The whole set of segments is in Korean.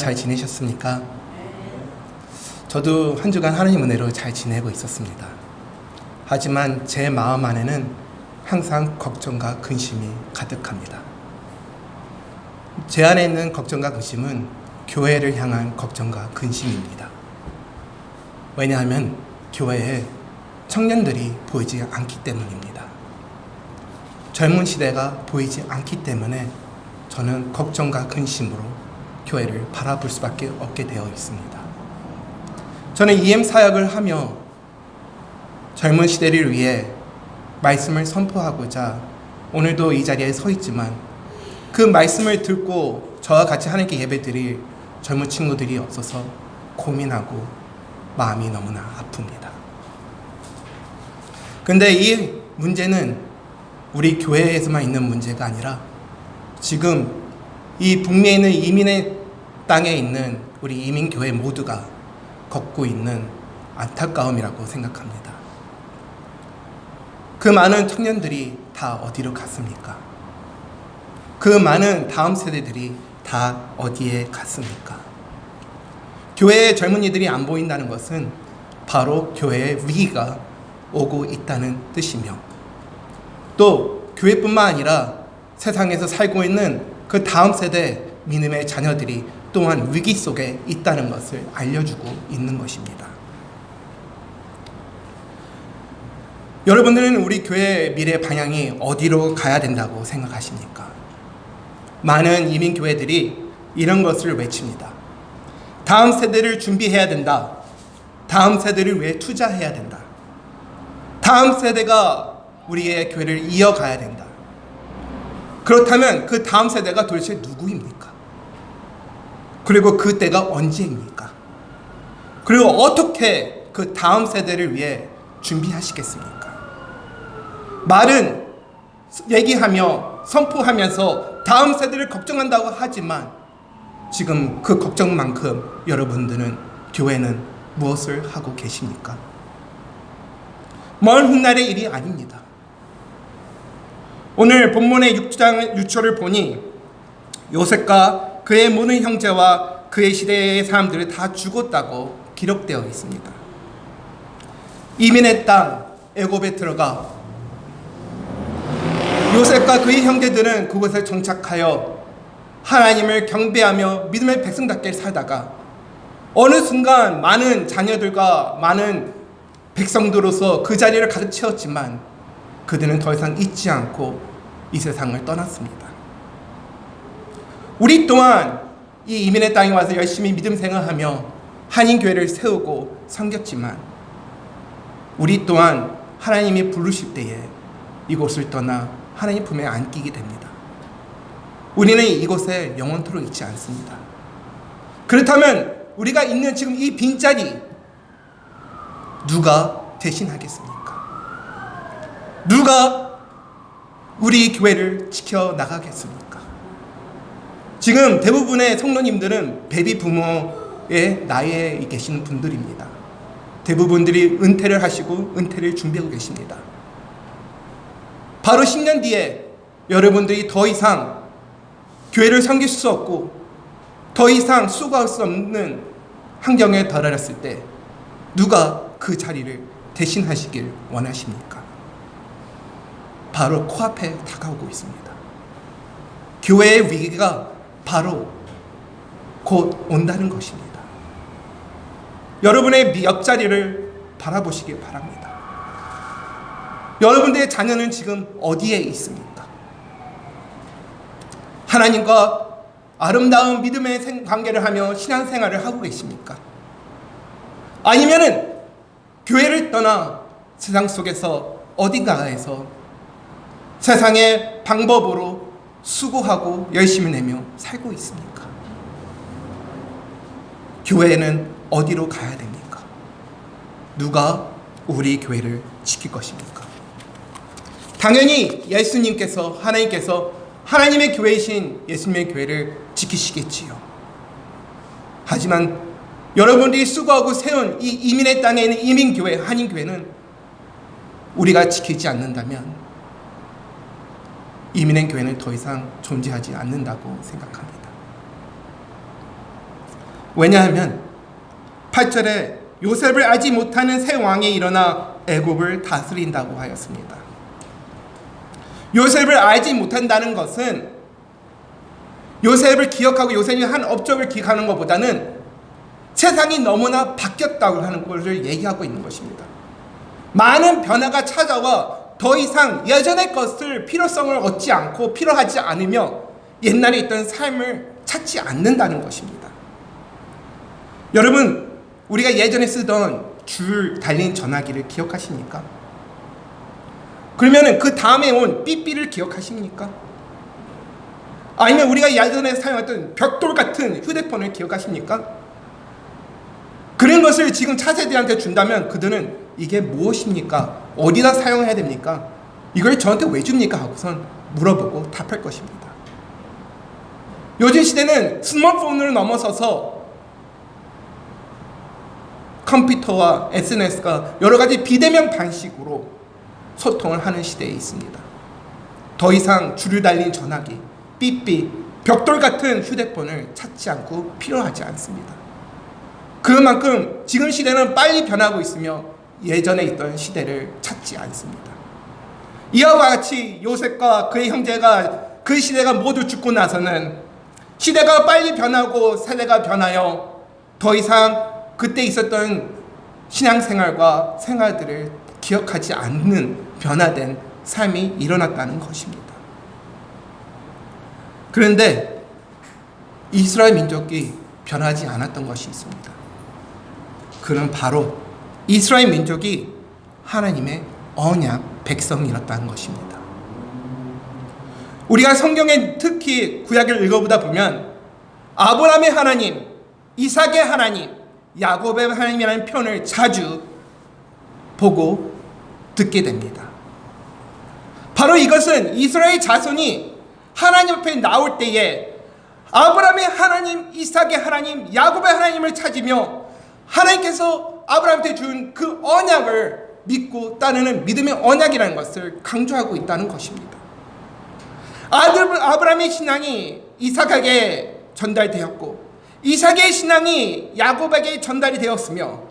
잘 지내셨습니까? 저도 한 주간 하나님 은혜로 잘 지내고 있었습니다. 하지만 제 마음 안에는 항상 걱정과 근심이 가득합니다. 제 안에 있는 걱정과 근심은 교회를 향한 걱정과 근심입니다. 왜냐하면 교회에 청년들이 보이지 않기 때문입니다. 젊은 시대가 보이지 않기 때문에 저는 걱정과 근심으로 교회를 바라볼 수밖에 없게 되어 있습니다. 저는 EM 사역을 하며 젊은 시대를 위해 말씀을 선포하고자 오늘도 이 자리에 서 있지만 그 말씀을 듣고 저와 같이 하나님께 예배드릴 젊은 친구들이 없어서 고민하고 마음이 너무나 아픕니다. 근데 이 문제는 우리 교회에서만 있는 문제가 아니라 지금 이 북미에 있는 이민의 땅에 있는 우리 이민교회 모두가 겪고 있는 안타까움이라고 생각합니다. 그 많은 청년들이 다 어디로 갔습니까? 그 많은 다음 세대들이 다 어디에 갔습니까? 교회의 젊은이들이 안 보인다는 것은 바로 교회의 위기가 오고 있다는 뜻이며 또 교회뿐만 아니라 세상에서 살고 있는 그 다음 세대 믿음의 자녀들이 또한 위기 속에 있다는 것을 알려주고 있는 것입니다. 여러분들은 우리 교회의 미래 방향이 어디로 가야 된다고 생각하십니까? 많은 이민교회들이 이런 것을 외칩니다. 다음 세대를 준비해야 된다. 다음 세대를 위해 투자해야 된다. 다음 세대가 우리의 교회를 이어가야 된다. 그렇다면 그 다음 세대가 도대체 누구입니까? 그리고 그 때가 언제입니까? 그리고 어떻게 그 다음 세대를 위해 준비하시겠습니까? 말은 얘기하며 선포하면서 다음 세대를 걱정한다고 하지만 지금 그 걱정만큼 여러분들은 교회는 무엇을 하고 계십니까? 먼 훗날의 일이 아닙니다. 오늘 본문의 6장 6절을 보니 요셉과 그의 모든 형제와 그의 시대의 사람들이 다 죽었다고 기록되어 있습니다. 이민의 땅 애굽에 들어가 요셉과 그의 형제들은 그곳에 정착하여 하나님을 경배하며 믿음의 백성답게 살다가 어느 순간 많은 자녀들과 많은 백성들로서 그 자리를 가득 채웠지만 그들은 더 이상 잊지 않고 이 세상을 떠났습니다. 우리 또한 이 이민의 땅에 와서 열심히 믿음 생활하며 한인교회를 세우고 섬겼지만 우리 또한 하나님이 부르실 때에 이곳을 떠나 하나님 품에 안기게 됩니다. 우리는 이곳에 영원토록 있지 않습니다. 그렇다면 우리가 있는 지금 이 빈자리 누가 대신하겠습니까? 누가 우리 교회를 지켜나가겠습니까? 지금 대부분의 성도님들은 베비 부모의 나이에 계시는 분들입니다. 대부분들이 은퇴를 하시고 은퇴를 준비하고 계십니다. 바로 10년 뒤에 여러분들이 더 이상 교회를 섬길 수 없고 더 이상 수고할 수 없는 환경에 달하였을 때 누가 그 자리를 대신하시길 원하십니까? 바로 코앞에 다가오고 있습니다. 교회의 위기가 바로 곧 온다는 것입니다. 여러분의 옆자리를 바라보시기 바랍니다. 여러분들의 자녀는 지금 어디에 있습니까? 하나님과 아름다운 믿음의 관계를 하며 신앙생활을 하고 계십니까? 아니면은 교회를 떠나 세상 속에서 어딘가에서 세상의 방법으로 수고하고 열심히 내며 살고 있습니까? 교회는 어디로 가야 됩니까? 누가 우리 교회를 지킬 것입니까? 당연히 예수님께서 하나님께서 하나님의 교회이신 예수님의 교회를 지키시겠지요. 하지만 여러분들이 수고하고 세운 이 이민의 땅에 있는 이민교회, 한인교회는 우리가 지키지 않는다면 이민의 교회는 더 이상 존재하지 않는다고 생각합니다. 왜냐하면 8절에 요셉을 알지 못하는 새 왕이 일어나 애굽을 다스린다고 하였습니다. 요셉을 알지 못한다는 것은 요셉을 기억하고 요셉이 한 업적을 기억하는 것보다는 세상이 너무나 바뀌었다고 하는 것을 얘기하고 있는 것입니다. 많은 변화가 찾아와 더 이상 예전의 것을 필요성을 얻지 않고 필요하지 않으며 옛날에 있던 삶을 찾지 않는다는 것입니다. 여러분, 우리가 예전에 쓰던 줄 달린 전화기를 기억하십니까? 그러면 그 다음에 온 삐삐를 기억하십니까? 아니면 우리가 예전에 사용했던 벽돌 같은 휴대폰을 기억하십니까? 그런 것을 지금 차세대한테 준다면 그들은 이게 무엇입니까? 어디다 사용해야 됩니까? 이걸 저한테 왜 줍니까? 하고선 물어보고 답할 것입니다. 요즘 시대는 스마트폰을 넘어서서 컴퓨터와 SNS가 여러 가지 비대면 방식으로 소통을 하는 시대에 있습니다. 더 이상 줄을 달린 전화기, 삐삐, 벽돌 같은 휴대폰을 찾지 않고 필요하지 않습니다. 그만큼 지금 시대는 빨리 변하고 있으며 예전에 있던 시대를 찾지 않습니다. 이와 같이 요셉과 그의 형제가 그 시대가 모두 죽고 나서는 시대가 빨리 변하고 세대가 변하여 더 이상 그때 있었던 신앙생활과 생활들을 기억하지 않는 변화된 삶이 일어났다는 것입니다. 그런데 이스라엘 민족이 변하지 않았던 것이 있습니다. 그는 바로 이스라엘 민족이 하나님의 언약 백성이었다는 것입니다. 우리가 성경에 특히 구약을 읽어보다 보면 아브라함의 하나님, 이삭의 하나님, 야곱의 하나님이라는 표현을 자주 보고 듣게 됩니다. 바로 이것은 이스라엘 자손이 하나님 앞에 나올 때에 아브라함의 하나님, 이삭의 하나님, 야곱의 하나님을 찾으며 하나님께서 아브라함한테 준 그 언약을 믿고 따르는 믿음의 언약이라는 것을 강조하고 있다는 것입니다. 아브라함의 신앙이 이삭에게 전달되었고 이삭의 신앙이 야곱에게 전달이 되었으며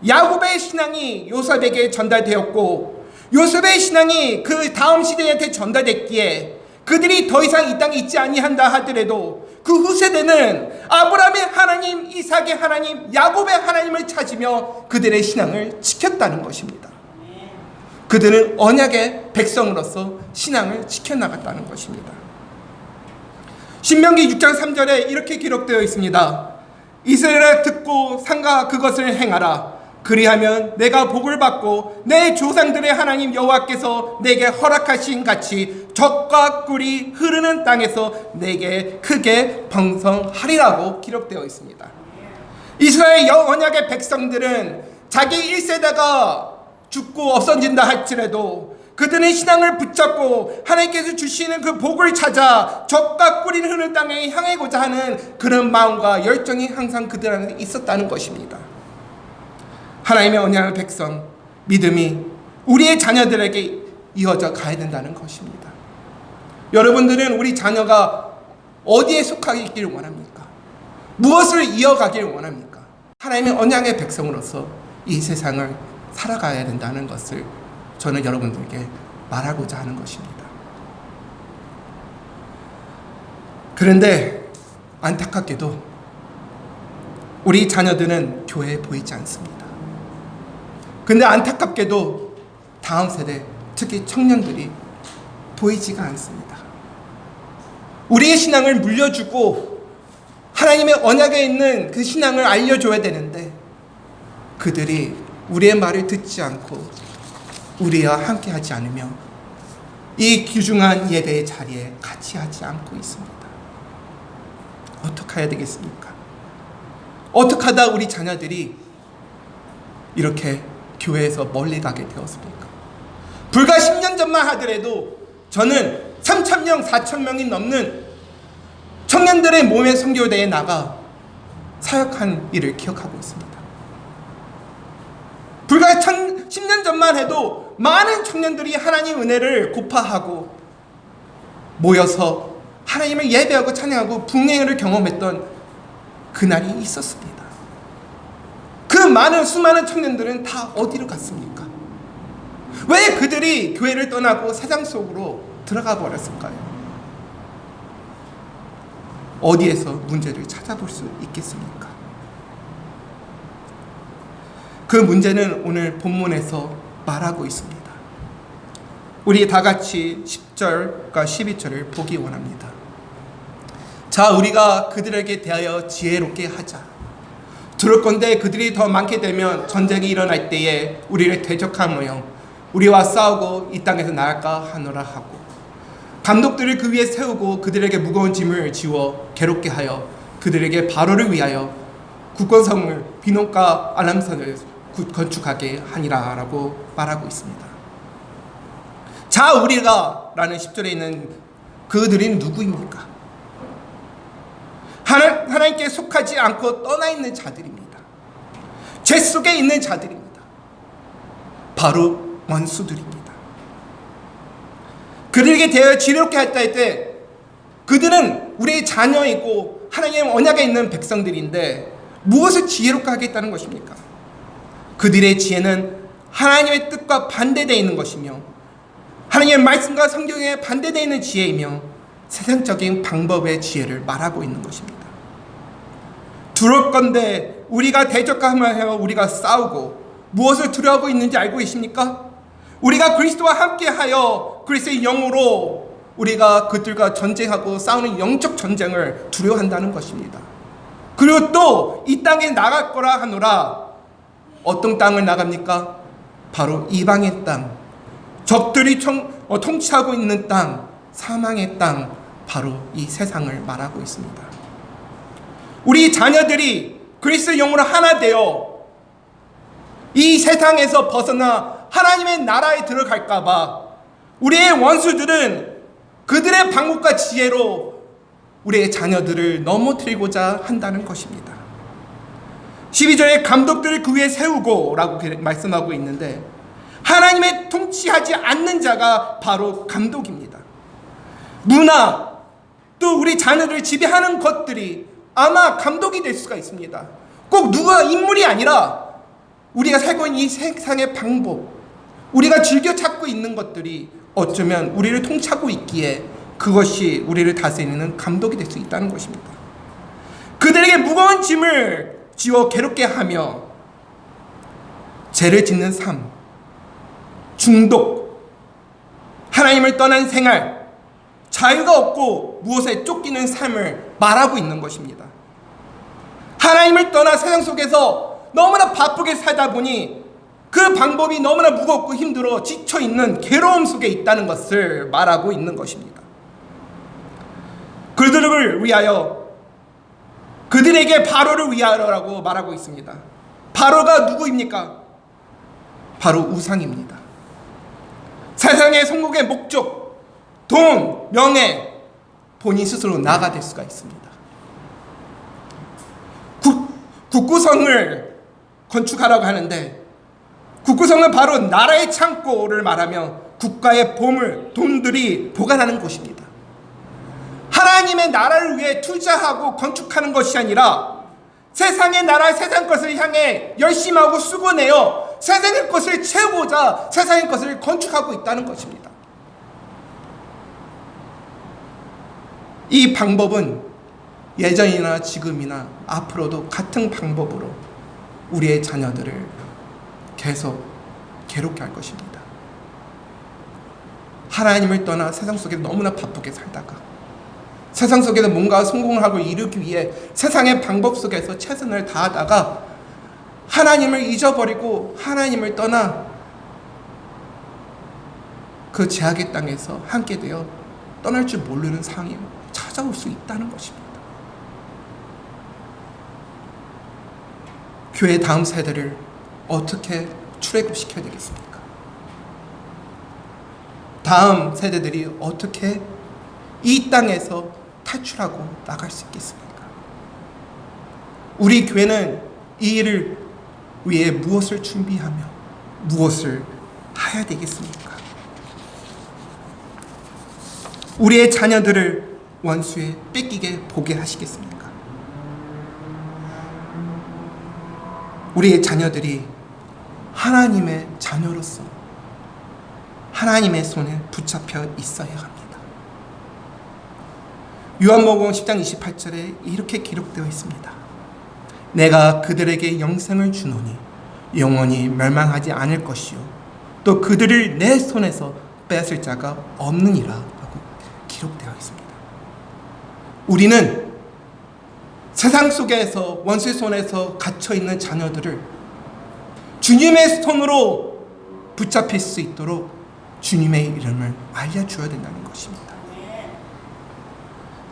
야곱의 신앙이 요셉에게 전달되었고 요셉의 신앙이 그 다음 시대한테 전달됐기에 그들이 더 이상 이 땅에 있지 아니한다 하더라도 그 후세대는 아브라함의 하나님, 이삭의 하나님, 야곱의 하나님을 찾으며 그들의 신앙을 지켰다는 것입니다. 그들은 언약의 백성으로서 신앙을 지켜나갔다는 것입니다. 신명기 6장 3절에 이렇게 기록되어 있습니다. 이스라엘아 듣고 삼가 그것을 행하라. 그리하면 내가 복을 받고 내 조상들의 하나님 여호와께서 내게 허락하신 같이 젖과 꿀이 흐르는 땅에서 내게 크게 번성하리라고 기록되어 있습니다. 이스라엘 언약의 백성들은 자기 1세대가 죽고 없어진다 할지라도 그들의 신앙을 붙잡고 하나님께서 주시는 그 복을 찾아 젖과 꿀이 흐르는 땅에 향하고자 하는 그런 마음과 열정이 항상 그들 안에 있었다는 것입니다. 하나님의 언약의 백성, 믿음이 우리의 자녀들에게 이어져 가야 된다는 것입니다. 여러분들은 우리 자녀가 어디에 속하게 있기를 원합니까? 무엇을 이어가기를 원합니까? 하나님의 언약의 백성으로서 이 세상을 살아가야 된다는 것을 저는 여러분들에게 말하고자 하는 것입니다. 그런데 안타깝게도 우리 자녀들은 교회에 보이지 않습니다. 근데 안타깝게도 다음 세대, 특히 청년들이 보이지가 않습니다. 우리의 신앙을 물려주고 하나님의 언약에 있는 그 신앙을 알려줘야 되는데 그들이 우리의 말을 듣지 않고 우리와 함께하지 않으며 이 귀중한 예배의 자리에 같이 하지 않고 있습니다. 어떻게 해야 되겠습니까? 어떻게 하다 우리 자녀들이 이렇게 교회에서 멀리 가게 되었습니까? 불과 10년 전만 하더라도 저는 3,000명, 4,000명이 넘는 청년들의 몸의 선교대에 나가 사역한 일을 기억하고 있습니다. 불과 10년 전만 해도 많은 청년들이 하나님 은혜를 고파하고 모여서 하나님을 예배하고 찬양하고 분행을 경험했던 그날이 있었습니다. 많은 수많은 청년들은 다 어디로 갔습니까? 왜 그들이 교회를 떠나고 세상 속으로 들어가 버렸을까요? 어디에서 문제를 찾아볼 수 있겠습니까? 그 문제는 오늘 본문에서 말하고 있습니다. 우리 다 같이 10절과 12절을 보기 원합니다. 자, 우리가 그들에게 대하여 지혜롭게 하자. 두렵건대 그들이 더 많게 되면 전쟁이 일어날 때에 우리를 대적하며 우리와 싸우고 이 땅에서 나갈까 하노라 하고, 감독들을 그 위에 세우고 그들에게 무거운 짐을 지워 괴롭게 하여 그들에게 바로를 위하여 굳건성을 비논과 알람산을 건축하게 하니라 라고 말하고 있습니다. 자, 우리가 라는 10절에 있는 그들이 누구입니까? 하나님께 속하지 않고 떠나 있는 자들입니다. 죄 속에 있는 자들입니다. 바로 원수들입니다. 그들에게 대하여 지혜롭게 했다 할 때 그들은 우리의 자녀이고 하나님의 언약에 있는 백성들인데 무엇을 지혜롭게 하겠다는 것입니까? 그들의 지혜는 하나님의 뜻과 반대되어 있는 것이며 하나님의 말씀과 성경에 반대되어 있는 지혜이며 세상적인 방법의 지혜를 말하고 있는 것입니다. 두렵건대 우리가 대적하며 우리가 싸우고 무엇을 두려워하고 있는지 알고 계십니까? 우리가 그리스도와 함께하여 그리스도의 영으로 우리가 그들과 전쟁하고 싸우는 영적 전쟁을 두려워한다는 것입니다. 그리고 또 이 땅에 나갈 거라 하노라. 어떤 땅을 나갑니까? 바로 이방의 땅, 적들이 통치하고 있는 땅, 사망의 땅, 바로 이 세상을 말하고 있습니다. 우리 자녀들이 그리스도의 영으로 하나 되어 이 세상에서 벗어나 하나님의 나라에 들어갈까 봐 우리의 원수들은 그들의 방법과 지혜로 우리의 자녀들을 넘어뜨리고자 한다는 것입니다. 12절에 감독들을 그 위에 세우고 라고 말씀하고 있는데 하나님의 통치하지 않는 자가 바로 감독입니다. 문화, 또 우리 자녀들을 지배하는 것들이 아마 감독이 될 수가 있습니다. 꼭 누가 인물이 아니라 우리가 살고 있는 이 세상의 방법, 우리가 즐겨 찾고 있는 것들이 어쩌면 우리를 통치하고 있기에 그것이 우리를 다스리는 감독이 될 수 있다는 것입니다. 그들에게 무거운 짐을 지워 괴롭게 하며 죄를 짓는 삶, 중독, 하나님을 떠난 생활, 자유가 없고 무엇에 쫓기는 삶을 말하고 있는 것입니다. 하나님을 떠나 세상 속에서 너무나 바쁘게 살다 보니 그 방법이 너무나 무겁고 힘들어 지쳐있는 괴로움 속에 있다는 것을 말하고 있는 것입니다. 그들을 위하여, 그들에게 바로를 위하여라고 말하고 있습니다. 바로가 누구입니까? 바로 우상입니다. 세상의 성공의 목적, 돈, 명예, 본인 스스로 나가 될 수가 있습니다. 국구성을 건축하라고 하는데 국구성은 바로 나라의 창고를 말하며 국가의 보물, 돈들이 보관하는 곳입니다. 하나님의 나라를 위해 투자하고 건축하는 것이 아니라 세상의 나라, 세상 것을 향해 열심히 하고 수고내어 세상의 것을 채우고자 세상의 것을 건축하고 있다는 것입니다. 이 방법은 예전이나 지금이나 앞으로도 같은 방법으로 우리의 자녀들을 계속 괴롭게 할 것입니다. 하나님을 떠나 세상 속에 너무나 바쁘게 살다가 세상 속에서 뭔가 성공을 하고 이루기 위해 세상의 방법 속에서 최선을 다하다가 하나님을 잊어버리고 하나님을 떠나 그 제약의 땅에서 함께 되어 떠날 줄 모르는 상황이 찾아올 수 있다는 것입니다. 교회 다음 세대를 어떻게 출애굽시켜야 되겠습니까? 다음 세대들이 어떻게 이 땅에서 탈출하고 나갈 수 있겠습니까? 우리 교회는 이 일을 위해 무엇을 준비하며 무엇을 해야 되겠습니까? 우리의 자녀들을 원수에 뺏기게 보게 하시겠습니까? 우리의 자녀들이 하나님의 자녀로서 하나님의 손에 붙잡혀 있어야 합니다. 요한복음 10장 28절에 이렇게 기록되어 있습니다. 내가 그들에게 영생을 주노니 영원히 멸망하지 않을 것이요 또 그들을 내 손에서 뺏을 자가 없느니라 하고 기록되어 있습니다. 우리는 세상 속에서 원수의 손에서 갇혀있는 자녀들을 주님의 손으로 붙잡힐 수 있도록 주님의 이름을 알려주어야 된다는 것입니다.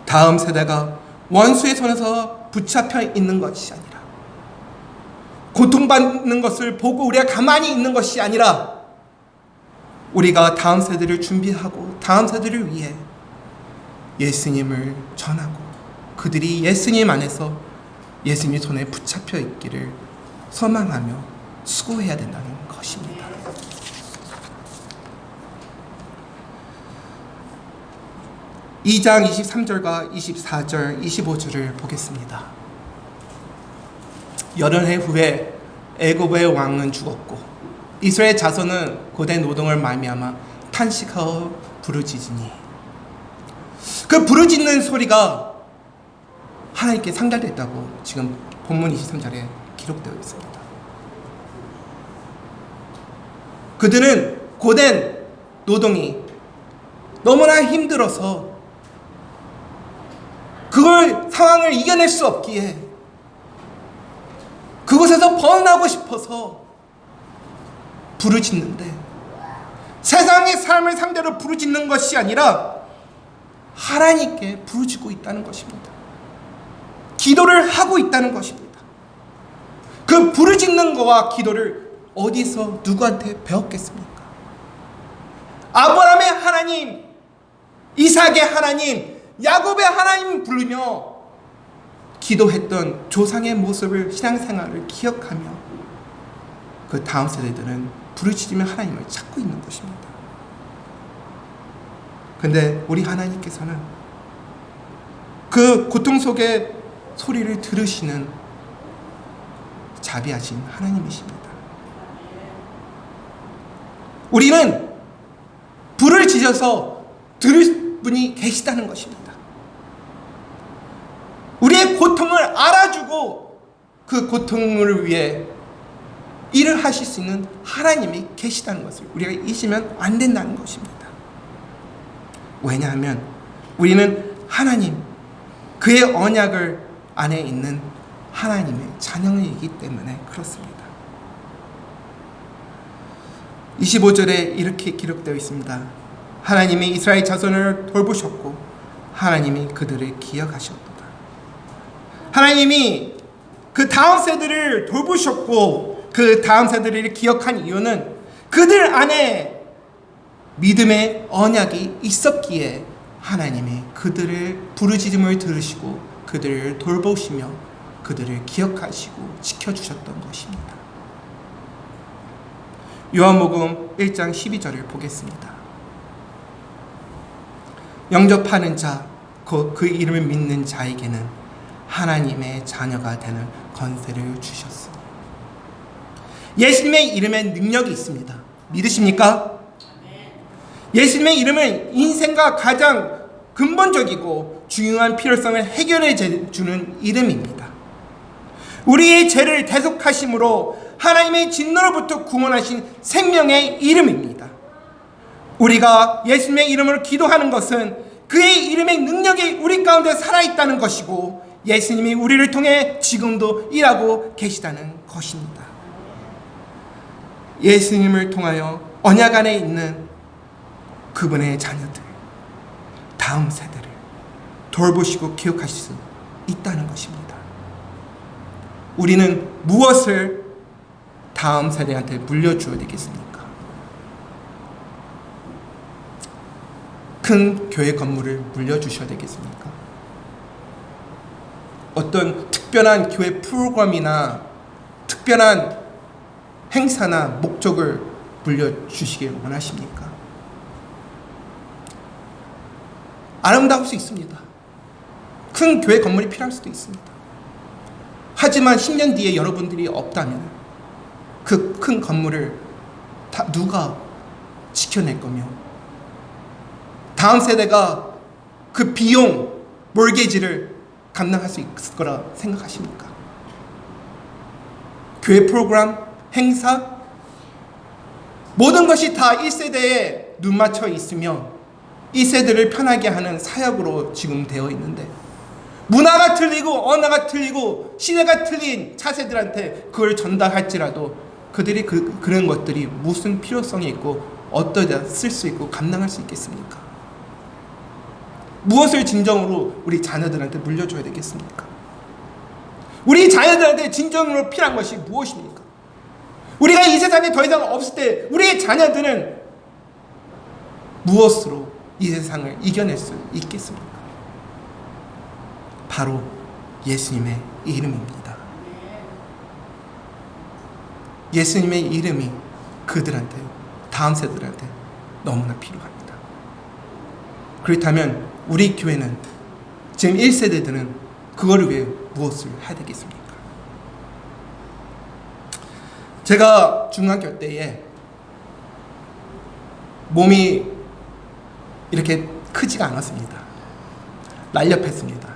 다음 세대가 원수의 손에서 붙잡혀 있는 것이 아니라 고통받는 것을 보고 우리가 가만히 있는 것이 아니라 우리가 다음 세대를 준비하고 다음 세대를 위해 예수님을 전하고 그들이 예수님 안에서 예수님 손에 붙잡혀 있기를 소망하며 수고해야 된다는 것입니다. (2장 23절과 24절 25절을 보겠습니다. 여러 해 후에 애굽의 왕은 죽었고 이스라엘 자손은 고된 노동을 말미암아 탄식하여 부르짖으니 그 부르짖는 소리가 하나님께 상달됐다고 지금 본문 23절에 기록되어 있습니다. 그들은 고된 노동이 너무나 힘들어서 그걸 상황을 이겨낼 수 없기에 그곳에서 벗어나고 싶어서 부르짖는데 세상의 삶을 상대로 부르짖는 것이 아니라 하나님께 부르짖고 있다는 것입니다. 기도를 하고 있다는 것입니다. 그 부르짖는 것과 기도를 어디서 누구한테 배웠겠습니까? 아브라함의 하나님, 이삭의 하나님, 야곱의 하나님 부르며 기도했던 조상의 모습을 신앙생활을 기억하며 그 다음 세대들은 부르짖으며 하나님을 찾고 있는 것입니다. 근데 우리 하나님께서는 그 고통 속의 소리를 들으시는 자비하신 하나님이십니다. 우리는 불을 지져서 들을 분이 계시다는 것입니다. 우리의 고통을 알아주고 그 고통을 위해 일을 하실 수 있는 하나님이 계시다는 것을 우리가 잊으면 안 된다는 것입니다. 왜냐하면 우리는 하나님, 그의 언약을 안에 있는 하나님의 자녀이기 때문에 그렇습니다. 25절에 이렇게 기록되어 있습니다. 하나님이 이스라엘 자손을 돌보셨고 하나님이 그들을 기억하셨도다. 하나님이 그 다음 세대를 돌보셨고 그 다음 세대를 기억한 이유는 그들 안에 믿음의 언약이 있었기에 하나님이 그들의 부르짖음을 들으시고 그들을 돌보시며 그들을 기억하시고 지켜주셨던 것입니다. 요한복음 1장 12절을 보겠습니다. 영접하는 자, 그 이름을 믿는 자에게는 하나님의 자녀가 되는 권세를 주셨으니. 예수님의 이름에 능력이 있습니다. 믿으십니까? 예수님의 이름은 인생과 가장 근본적이고 중요한 필요성을 해결해 주는 이름입니다. 우리의 죄를 대속하심으로 하나님의 진노로부터 구원하신 생명의 이름입니다. 우리가 예수님의 이름으로 기도하는 것은 그의 이름의 능력이 우리 가운데 살아있다는 것이고 예수님이 우리를 통해 지금도 일하고 계시다는 것입니다. 예수님을 통하여 언약 안에 있는 그분의 자녀들, 다음 세대를 돌보시고 기억하실 수 있다는 것입니다. 우리는 무엇을 다음 세대한테 물려주어야 되겠습니까? 큰 교회 건물을 물려주셔야 되겠습니까? 어떤 특별한 교회 프로그램이나 특별한 행사나 목적을 물려주시길 원하십니까? 아름다울 수 있습니다. 큰 교회 건물이 필요할 수도 있습니다. 하지만 10년 뒤에 여러분들이 없다면 그 큰 건물을 누가 지켜낼 거며 다음 세대가 그 비용, 몰게지를 감당할 수 있을 거라 생각하십니까? 교회 프로그램, 행사, 모든 것이 다 1세대에 눈 맞춰 있으며 2세대를 편하게 하는 사역으로 지금 되어 있는데 문화가 틀리고 언어가 틀리고 시대가 틀린 차세들한테 그걸 전달할지라도 그들이 그런 것들이 무슨 필요성이 있고 어떠다 쓸 수 있고 감당할 수 있겠습니까? 무엇을 진정으로 우리 자녀들한테 물려줘야 되겠습니까? 우리 자녀들한테 진정으로 필요한 것이 무엇입니까? 우리가 이 세상에 더 이상 없을 때 우리의 자녀들은 무엇으로 이 세상을 이겨낼 수 있겠습니까? 바로 예수님의 이름입니다. 예수님의 이름이 그들한테, 다음 세대들한테 너무나 필요합니다. 그렇다면 우리 교회는, 지금 1세대들은 그거를 위해 무엇을 해야 되겠습니까? 제가 중학교 때에 몸이 이렇게 크지가 않았습니다. 날렵했습니다.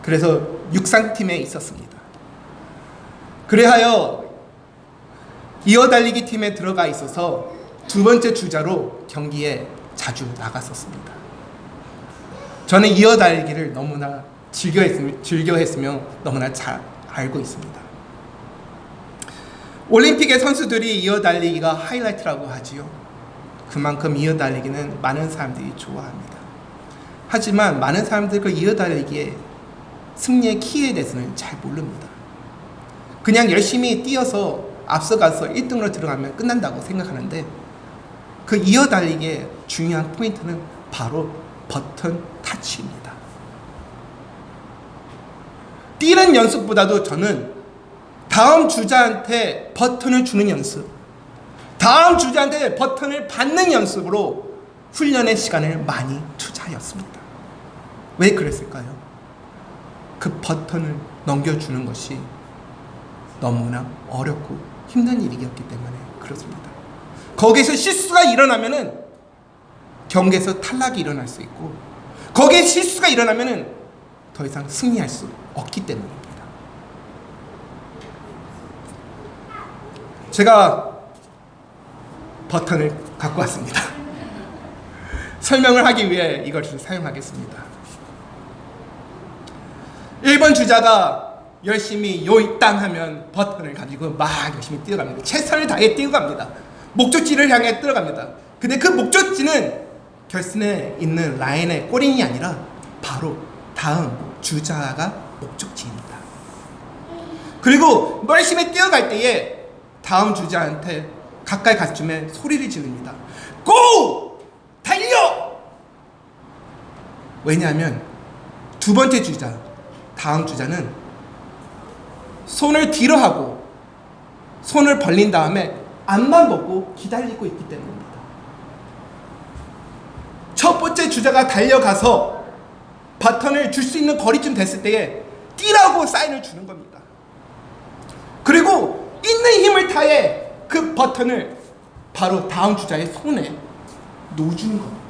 그래서 육상팀에 있었습니다. 그래하여 이어달리기 팀에 들어가 있어서 두 번째 주자로 경기에 자주 나갔었습니다. 저는 이어달리기를 너무나 즐겨했으며 너무나 잘 알고 있습니다. 올림픽의 선수들이 이어달리기가 하이라이트라고 하지요. 그만큼 이어달리기는 많은 사람들이 좋아합니다. 하지만 많은 사람들이 그 이어달리기의 승리의 키에 대해서는 잘 모릅니다. 그냥 열심히 뛰어서 앞서가서 1등으로 들어가면 끝난다고 생각하는데 그 이어달리기의 중요한 포인트는 바로 버튼 타치입니다. 뛰는 연습보다도 저는 다음 주자한테 버튼을 주는 연습, 다음 주자한테 버튼을 받는 연습으로 훈련의 시간을 많이 투자하였습니다. 왜 그랬을까요? 그 버튼을 넘겨주는 것이 너무나 어렵고 힘든 일이었기 때문에 그렇습니다. 거기에서 실수가 일어나면은 경기에서 탈락이 일어날 수 있고 거기에 실수가 일어나면은 더 이상 승리할 수 없기 때문입니다. 제가 버튼을 갖고 왔습니다. 설명을 하기 위해 이것을 사용하겠습니다. 1번 주자가 열심히 요이땅 하면 버튼을 가지고 막 열심히 뛰어갑니다. 최선을 다해 뛰어갑니다. 목적지를 향해 뛰어갑니다. 근데 그 목적지는 결선에 있는 라인의 꼬린이 아니라 바로 다음 주자가 목적지입니다. 그리고 열심히 뛰어갈 때에 다음 주자한테 가까이 갔을 쯤에 소리를 지릅니다. 고! 달려! 왜냐하면 두 번째 주자, 다음 주자는 손을 뒤로 하고 손을 벌린 다음에 앞만 보고 기다리고 있기 때문입니다. 첫 번째 주자가 달려가서 버튼을 줄 수 있는 거리쯤 됐을 때에 뛰라고 사인을 주는 겁니다. 그리고 있는 힘을 다해 그 버튼을 바로 다음 주자의 손에 놓아주는 겁니다.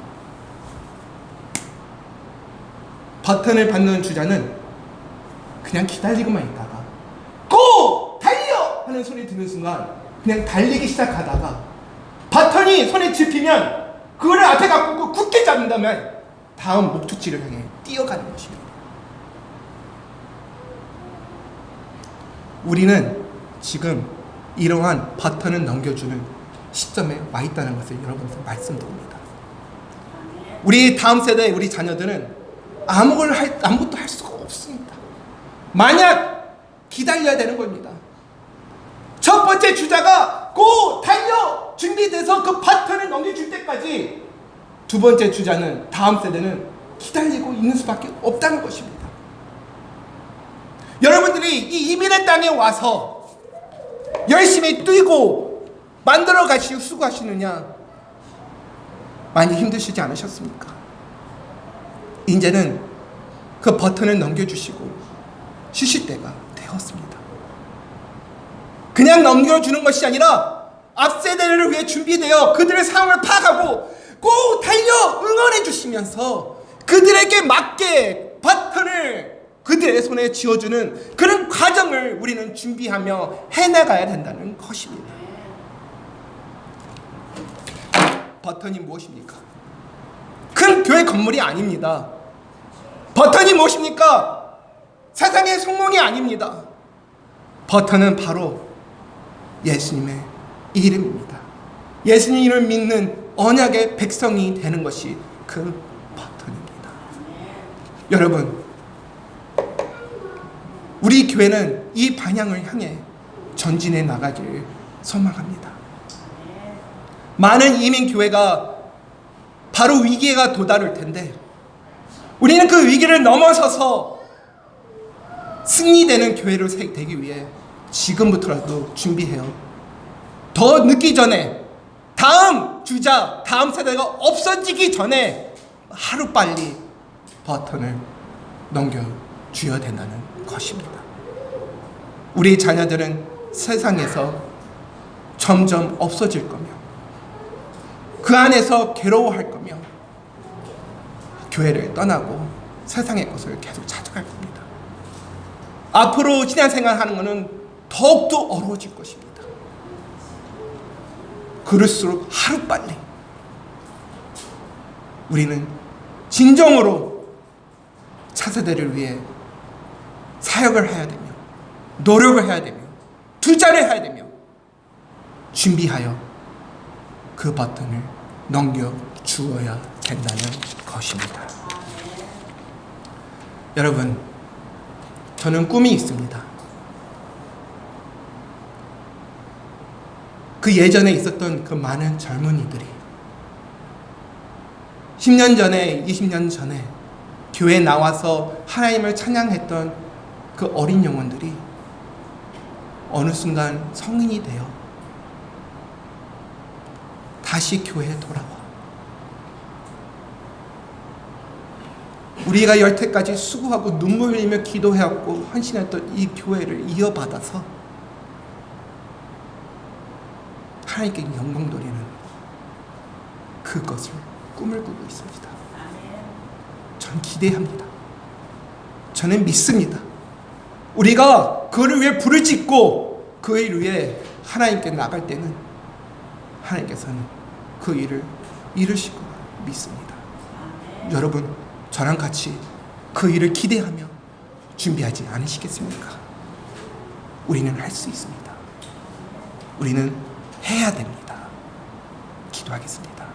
버튼을 받는 주자는 그냥 기다리고만 있다가 고! 달려! 하는 소리 듣는 순간 그냥 달리기 시작하다가 버튼이 손에 집히면 그거를 앞에 갖고 굳게 잡는다면 다음 목적지를 향해 뛰어가는 것입니다. 우리는 지금 이러한 버튼을 넘겨주는 시점에 와 있다는 것을 여러분께 말씀드립니다. 우리 다음 세대, 우리 자녀들은 아무것도 할 수가 없습니다. 만약 기다려야 되는 겁니다. 첫 번째 주자가 고! 달려! 준비돼서 그 버튼을 넘겨줄 때까지 두 번째 주자는, 다음 세대는 기다리고 있는 수밖에 없다는 것입니다. 여러분들이 이 이민의 땅에 와서 열심히 뛰고 만들어 가시고 수고하시느냐? 많이 힘드시지 않으셨습니까? 이제는 그 버튼을 넘겨주시고 쉬실 때가 되었습니다. 그냥 넘겨주는 것이 아니라 앞세대를 위해 준비되어 그들의 상황을 파악하고 꼭 달려 응원해 주시면서 그들에게 맞게 바톤을 그들의 손에 쥐어주는 그런 과정을 우리는 준비하며 해나가야 된다는 것입니다. 버튼이 무엇입니까? 큰 교회 건물이 아닙니다. 버튼이 무엇입니까? 세상의 성공이 아닙니다. 버튼은 바로 예수님의 이름입니다. 예수님을 믿는 언약의 백성이 되는 것이 그 버튼입니다. 여러분, 우리 교회는 이 방향을 향해 전진해 나가기를 소망합니다. 많은 이민 교회가 바로 위기가 도달할 텐데 우리는 그 위기를 넘어서서 승리되는 교회로 되기 위해 지금부터라도 준비해요. 더 늦기 전에 다음 주자, 다음 세대가 없어지기 전에 하루빨리 버튼을 넘겨줘야 된다는 것입니다. 우리 자녀들은 세상에서 점점 없어질 거며 그 안에서 괴로워할 거며 교회를 떠나고 세상의 것을 계속 찾아갈 겁니다. 앞으로 신앙생활 하는 것은 더욱더 어려워질 것입니다. 그럴수록 하루빨리 우리는 진정으로 차세대를 위해 사역을 해야 되며 노력을 해야 되며 투자를 해야 되며 준비하여 그 버튼을 넘겨주어야 된다는 것입니다. 여러분, 저는 꿈이 있습니다. 그 예전에 있었던 그 많은 젊은이들이 10년 전에, 20년 전에 교회에 나와서 하나님을 찬양했던 그 어린 영혼들이 어느 순간 성인이 되어 다시 교회에 돌아와 우리가 여태까지 수고하고 눈물 흘리며 기도해왔고 헌신했던 이 교회를 이어받아서 하나님께 영광 돌리는 그것을 꿈을 꾸고 있습니다. 전 기대합니다. 저는 믿습니다. 우리가 그를 위해 불을 짓고 그 일 위해 하나님께 나갈 때는 하나님께서는 그 일을 이루실 거라 믿습니다. 여러분, 저랑 같이 그 일을 기대하며 준비하지 않으시겠습니까? 우리는 할 수 있습니다. 우리는 해야 됩니다. 기도하겠습니다.